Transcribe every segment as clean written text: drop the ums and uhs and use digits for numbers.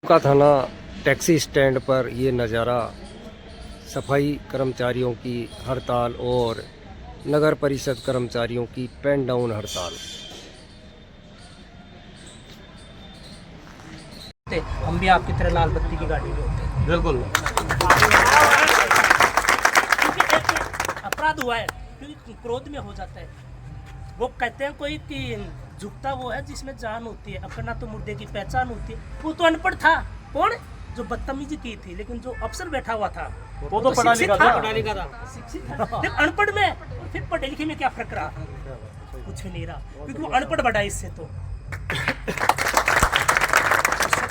का थाना taxi stand पर ये नज़ारा सफाई कर्मचारियों की हड़ताल और नगर परिषद कर्मचारियों की पेन डाउन हड़ताल। हम भी आपकी तरह लाल बत्ती की गाड़ी में होते हैं। बिल्कुल। क्योंकि एक अपराध हुआ है, क्योंकि क्रोध में हो जाता है। वो कहते हैं कोई कि झुकता वो है जिसमें जान होती है, अपना तो मुर्दे की पहचान होती है। वो तो अनपढ़ था। कौन? जो बदतमीजी की थी, लेकिन जो अफसर बैठा हुआ था वो तो पढ़ा लिखा था। शिक्षित था। लेकिन अनपढ़ में और फिर पढ़े लिखे में क्या फर्क रहा? कुछ नहीं रहा, क्योंकि वो अनपढ़ बढ़ा इससे तो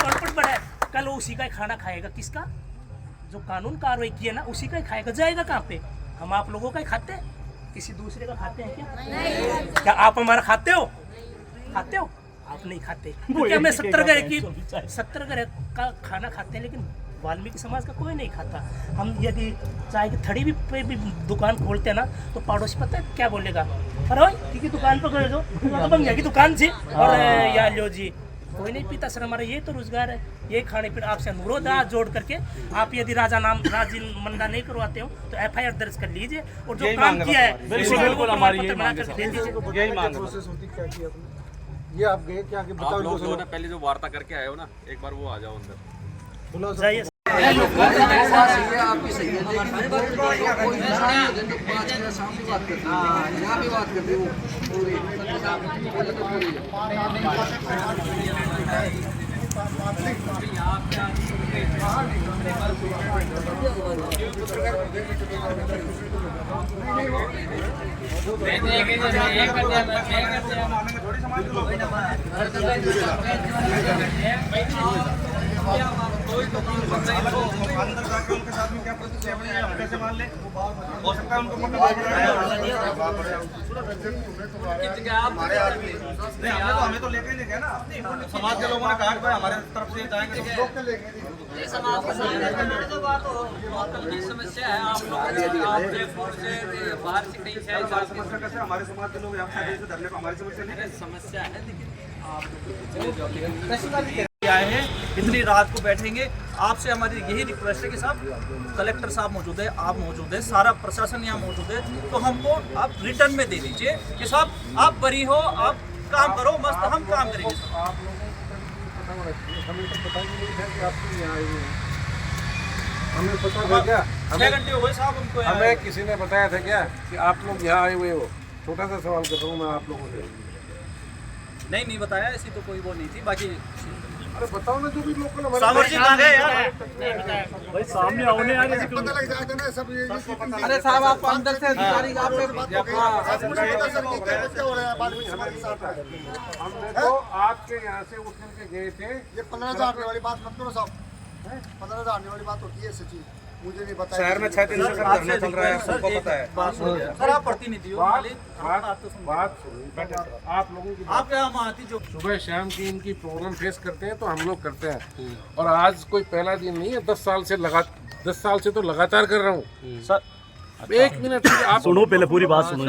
अनपढ़ बढ़ा है। कल वो उसी का ही खाना खाएगा। किसका? जो कानून कार्रवाई की है ना, उसी का ही खाएगा। जाएगा कहाँ पे? हम आप लोगों का ही खाते हैं, किसी दूसरे का खाते हैं क्या? नहीं। क्या आप हमारा खाते हो? खाते हो? आप नहीं खाते। क्या मैं 70 घर का खाना खाते हैं, लेकिन वाल्मीकि समाज का कोई नहीं खाता। हम यदि चाय की थड़ी पे भी दुकान खोलते हैं ना, तो पड़ोसी पता है क्या बोलेगा? अरे की दुकान पर गए जो बंगिया की दुकान थी और या लो जी, कोई नहीं पीता सर। हमारा ये तो रोजगार है, ये खाने पीने। आपसे अनुरोध है जोड़ करके, आप यदि राजी मंदा नहीं करवाते हो तो FIR दर्ज कर लीजिए और जो काम किया है बिल्कुल हमारी यही मांग है। ये आप गए क्या कि आप लोग जो ना पहले जो वार्ता करके आए हो ना, एक बार वो आ जाओ अंदर। जाइए। अंदर जाके उनके साथ में क्या प्रोसेस है, आप कैसे मान ले? हो सकता है उनको हमें तो लेके ही नहीं गया ना। समाज के लोगों ने कहा कि भाई हमारे तरफ से जाएंगे तो लोग लेंगे। समाज जो बात हो की समस्या है, आप लोग बाहर से कहीं से समस्या कैसे? हमारे समाज के लोग यहाँ से धरने को हमारी समस्या नहीं समस्या है, लेकिन आप आए हैं, इतनी रात को बैठेंगे। आपसे हमारी यही रिक्वेस्ट है कि साहब, कलेक्टर साहब मौजूद है, आप मौजूद है, सारा प्रशासन यहाँ मौजूद है, तो हमको आप रिटर्न में दे दीजिए कि साहब आप बरी हो, आप काम करो, मस्त हम काम करेंगे। आप लोगों को हमें तो पता ही नहीं था कि आप यहाँ आए हुए हैं। हमें पता था क्या? 6 घंटे हो गए साहब हमको। हमें किसी ने बताया था क्या कि आप लोग यहाँ आए हुए हो? छोटा सा सवाल करता हूँ मैं आप लोगों से। नहीं बताया, ऐसी तो कोई वो नहीं थी। बाकी अरे बताओ ना, जो भी लोकल हमारे भाई सामने आओ ना यार, पता लग जाएगा ना सब। ये अरे साहब, आप अंदर से अधिकारी हमने तो आपके यहाँ से उठ करके गए थे। ये 15,000 आने वाली बात मत करो साहब। 15,000 आने वाली बात होती है सचिव, मुझे नहीं पता। शहर में 6 दिन से धरना चल रहा है, सबको पता है। सर आप प्रतिनिधि हो, बात आप लोगों की आप यहाँ आती जो सुबह शाम की इनकी प्रॉब्लम फेस करते हैं तो हम लोग करते हैं। और आज कोई पहला दिन नहीं है, 10 साल से तो लगातार कर रहा हूँ सर। एक मिनट आप सुनो, पहले पूरी बात सुनो।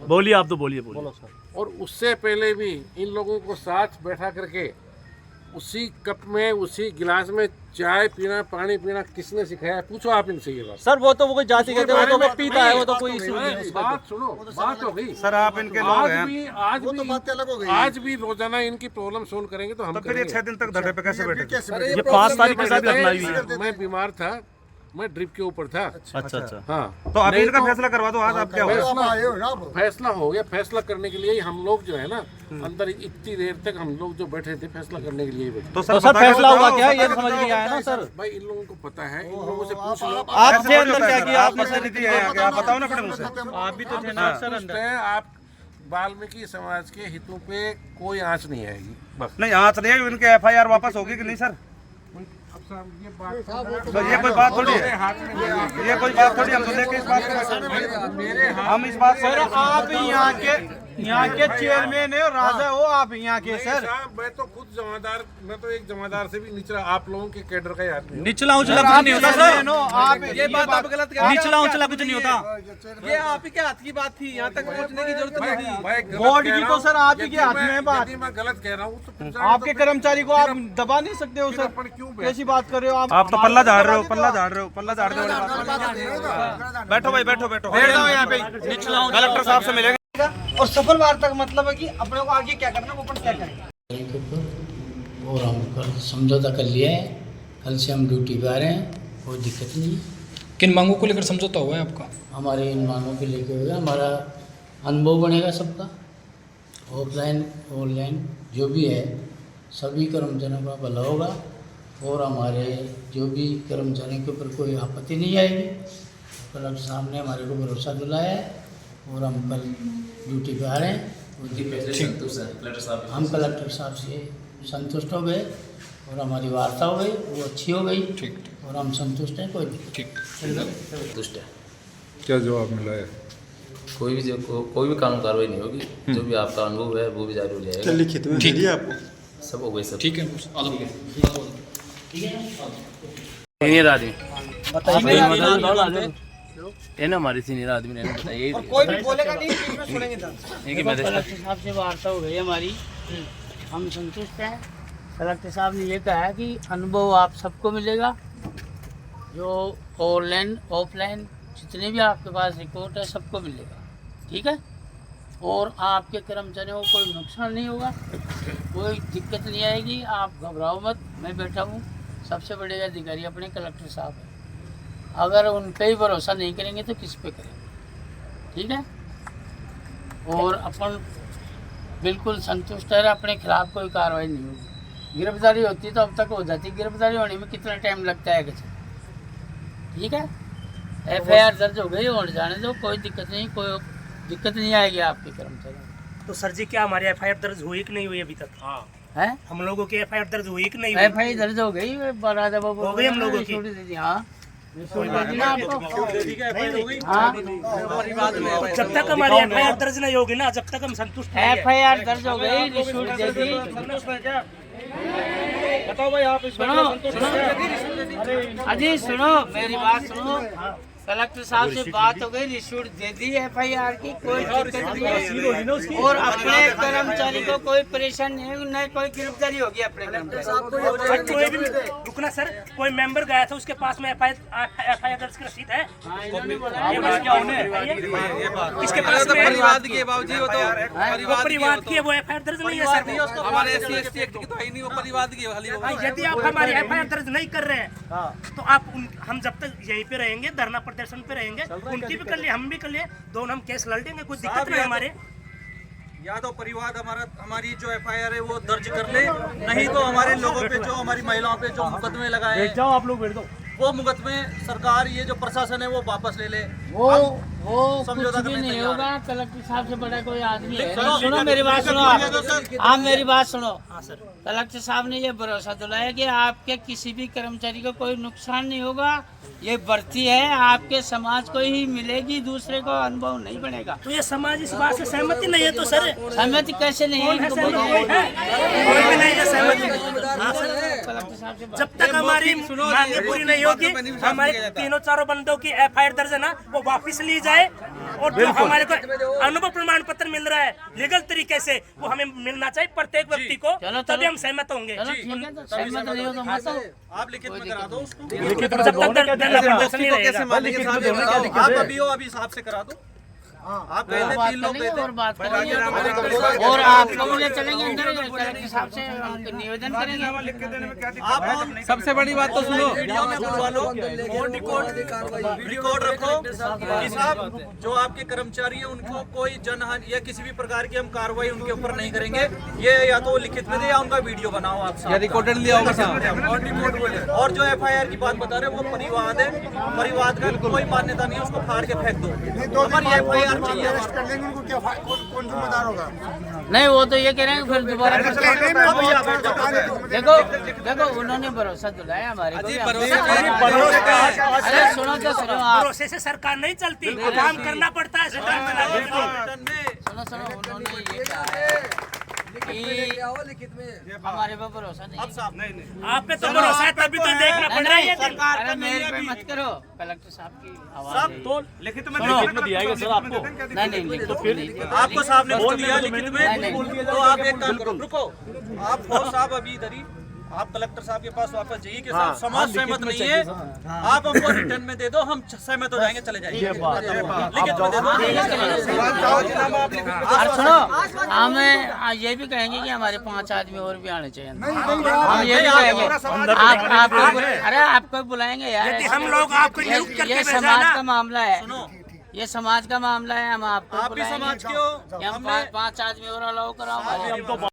बोलिए, आप तो बोलिए। और उससे पहले भी इन लोगों को साथ बैठा करके उसी कप में, उसी गिलास में चाय पीना, पानी पीना किसने सिखाया? पूछो आप इनसे ये बात। सर, वो तो कोई जाति कहते हैं, वो तो पीता है, वो तो कोई इशू नहीं है। बात सुनो, बात हो गई सर, आप इनके लोग हैं। आज भी रोजाना इनकी प्रॉब्लम सोल्व करेंगे तो हम तो फिर ये 6 दिन तक धरने पे कैसे बैठे? ये 5 तारीख के साथ घटना हुई है। मैं बीमार था, मैं ड्रिप के ऊपर था। अच्छा। हाँ, तो अभी इनका फैसला करवा दो। आज आप क्या फैसला हो गया। फैसला करने के लिए ही हम लोग जो है ना अंदर इतनी देर तक हम लोग जो बैठे थे, फैसला करने के लिए ही बैठे। तो सर फैसला हुआ क्या, ये समझ नहीं आया ना सर। भाई इन लोगों को पता है, इन लोगों से पूछ लो। आप थे अंदर क्या किया? आप प्रतिनिधि हैं, आप बताओ ना फिर मुझसे। आप भी तो थे ना सर अंदर। आप वाल्मीकि समाज के हितों पे कोई आंच नहीं आएगी बस। नहीं, आज नहीं है, इनके FIR वापस होगी कि नहीं सर? ये बात तो ये कोई बात थोड़ी है, ये कोई बात थोड़ी। हम तो लेके इस बात को, मेरे हम इस बात सर आप यहाँ के यहाँ के चेयरमैन है, राजा हो आप यहाँ के नहीं सर। साहब, मैं तो खुद जमादार, मैं तो एक जमादार से भी निचला आप लोगों के कैडर का ही आदमी हूँ। निचला उचला कुछ नहीं होता सर, आप ये बात आप गलत कर रहे हैं। निचला उचला कुछ नहीं होता, ये आप ही के हाथ की बात थी, यहाँ तक पहुँचने की जरूरत नहीं थी। मैं गलत बोर्ड कह की रहा तो हूँ। सर आप ही के यदि हाथ में है बात। यदि मैं गलत कह रहा हूँ तो फिर आपके कर्मचारी को आप दबा नहीं सकते हो फिर सर, अपन क्यों कैसी बात कर रहे हो आप तो पल्ला झाड़ रहे हो, पल्ला झाड़ रहे हो, पल्ला झाड़ने वाली बात। बैठो भाई, बैठो बैठो, यहाँ पे निचला कलेक्टर साहब से मिलेंगे। और सफल वार्ता का मतलब है कि अपने को आगे क्या करना है, वो अपन क्या करेंगे। के ऊपर और हम कल समझौता कर लिया है, कल से हम ड्यूटी पे आ रहे हैं, कोई दिक्कत नहीं है। किन मांगों को लेकर समझौता हुआ है आपका? हमारे इन मांगों के लेके हुए हमारा अनुभव बनेगा सबका, ऑफलाइन ऑनलाइन जो भी है सभी कर्मचारियों का भला होगा और हमारे जो भी कर्मचारियों के ऊपर कोई आपत्ति नहीं आएगी। कलेक्टर साहब ने हमारे को भरोसा दिलाया है और हम कल ड्यूटी पे आ रहे हैं। हम कलेक्टर साहब से संतुष्ट हो गए और हमारी वार्ता हो गई, वो अच्छी हो गई और हम संतुष्ट हैं, कोई दिक्कत संतुष्ट है। क्या जवाब मिला है? कोई भी कानून कार्रवाई नहीं होगी, जो भी आपका अनुभव है वो भी जारी हो जाएगा। लिखित में ठीक है आपको? सब हो गई सब। ठीक है, सीनियर आदमी है ना, हमारे सीनियर आदमी ने बताइए। कोई भी बोलेगा नहीं, बीच में सुनेंगे सर। कलेक्टर साहब से वार्ता हो गई हमारी, हम संतुष्ट हैं। कलेक्टर साहब ने ये कहा है कि अनुभव आप सबको मिलेगा, जो ऑनलाइन ऑफलाइन जितने भी आपके पास रिपोर्ट है सबको मिलेगा, ठीक है। और आपके कर्मचारियों को कोई नुकसान नहीं होगा, कोई दिक्कत नहीं आएगी, आप घबराओ मत। मैं बैठा हूँ, सबसे बड़े अधिकारी अपने कलेक्टर साहब हैं। अगर उन पे ही भरोसा नहीं करेंगे तो किस पे करेंगे, ठीक है। और अपन बिल्कुल संतुष्ट है, अपने खिलाफ कोई कार्रवाई नहीं होगी। गिरफ्तारी होती तो अब तक हो जाती, गिरफ्तारी होने में कितना टाइम लगता है कैसे, ठीक है। FIR दर्ज हो गई और जाने दो, कोई दिक्कत नहीं, कोई दिक्कत नहीं आएगी आपके कर्मचारियों। तो सर जी क्या हमारी FIR दर्ज हुई कि नहीं हुई अभी तक? है हम लोगों की FIR दर्ज हुई कि नहीं हुई? FIR दर्ज हो गई, बड़ा दबा हो गई हम लोगों की। हाँ, जब तक हमारी FIR दर्ज नहीं होगी ना, जब तक हम संतुष्ट नहीं हैं। FIR दर्ज हो गई, रिश्वत दे दी। बताओ भाई, आप सुनो अजी, सुनो मेरी बात सुनो। कलेक्टर साहब से बात हो गई, रिश्वत दे दी FIR की, कोई दिक्कत नहीं है। और अपने कर्मचारी को कोई परेशानी नहीं, न कोई गिरफ्तारी होगी अपने कर्मचारी। कोई भी रुकना सर, कोई मेंबर गया था, उसके पास में FIR दर्ज की रसीद है? किसके पास में? परिवाद की बाबूजी, वो तो वो परिवाद की है, वो FIR दर्ज नहीं है सर। हमारे SC/ST एक्ट की तो है नहीं, वो परिवाद की है। यदि आप हमारी FIR दर्ज नहीं कर रहे हैं तो आप हम जब तक यहीं पे रहेंगे, धरना प्रदर्शन पे रहेंगे, उनकी भी कर लिए, हम भी कर लिए, दोनों हम केस लड़ लेंगे, कोई दिक्कत नहीं हमारे। या तो परिवाद हमारी जो FIR है वो दर्ज कर ले, नहीं तो हमारे लोगों पे जो, हमारी महिलाओं पे जो मुकदमे लगाए, बैठ जाओ आप लोग, बैठ दो, वो मुकदमे सरकार, ये जो प्रशासन है वो वापस ले ले। वो कुछ भी नहीं होगा। कलेक्टर साहब से बड़ा कोई आदमी है। सुनो मेरी बात सुनो आप मेरी बात सुनो। कलेक्टर साहब ने ये भरोसा दिलाया कि आपके किसी भी कर्मचारी को कोई नुकसान नहीं होगा। ये भर्ती है आपके समाज को ही मिलेगी, दूसरे को अनुभव नहीं बनेगा। तो ये समाज इस बात से सहमति नहीं है, तो सर सहमति कैसे नहीं है? कोई भी नहीं है सहमति। जब तक हमारी मांगे पूरी नहीं होगी, हमारे तीनों चारों बंदों की FIR दर्ज है ना, वो वापस ली जाए। और जो हमारे को अनुभव प्रमाण पत्र मिल रहा है लीगल तरीके से, वो हमें मिलना चाहिए प्रत्येक व्यक्ति को, तभी हम सहमत होंगे। सहमत नहीं हो तो मत आप लिखित में करा दो उसको। आप अभी साहब से करा दो। आप पहले 3 लोग गए थे और बात करेंगे और आपको भी चलेंगे अंदर, कलेक्टर साहब से निवेदन करेंगे। आप सबसे बड़ी बात तो सुनो, वीडियो में बुलवा लो, रिकॉर्ड रखो कि साहब जो आपके कर्मचारी है उनको कोई जनहानि या किसी भी प्रकार की हम कार्रवाई उनके ऊपर नहीं करेंगे। ये या तो लिखित में दे या उनका वीडियो बनाओ आप साहब, रिकॉर्डेड लिया होगा साहब। और जो FIR की बात बता रहे हैं वो परिवाद है, परिवाद का कोई मान्यता नहीं है, उसको फाड़ के फेंक दो। हमारी FIR अरेस्ट कर लेंगे उनको, क्या कौन जिम्मेदार होगा? नहीं, वो तो ये कह रहे हैं फिर दोबारा देखो उन्होंने भरोसा दिलाया हमारे को। अरे सुनो तो सुनो, भरोसे से सरकार नहीं चलती, काम करना पड़ता है। सुनो सुनो, उन्होंने ये कहा है कि हमारे पे भरोसा नहीं। अब साहब नहीं आप पे तो भरोसा है, तभी तो देखना पड़ रहा है ये दिन। अरे मेरे पे मत करो, कलेक्टर साहब की आवाज है। तो लिखित में दिया गया सर आपको। नहीं नहीं लिखित तो फिर आपको साहब ने बोल दिया लिखित में, नहीं। तो आप एक काम करो, रुको आप हो साहब अभी इधर ही, आप कलेक्टर साहब के पास वापस जाइए कि साहब समाज सहमत नहीं है, आप हमको रिटर्न में दे दो, हम सहमत हो जाएंगे, चले जाइए। लिखित में दे दो। और सुनो, हमें ये भी कहेंगे कि हमारे 5 आदमी और भी आने चाहिए। हम ये भी कहेंगे, अरे आपको बुलाएंगे यार, हम लोग आपको नियुक्त करके ये भेजा समाज ना। का मामला है, ये समाज का मामला है, हम आपको आप भी समाज के हो, बुलाएंगे। हम 5 आदमी और अलाउ कराओ।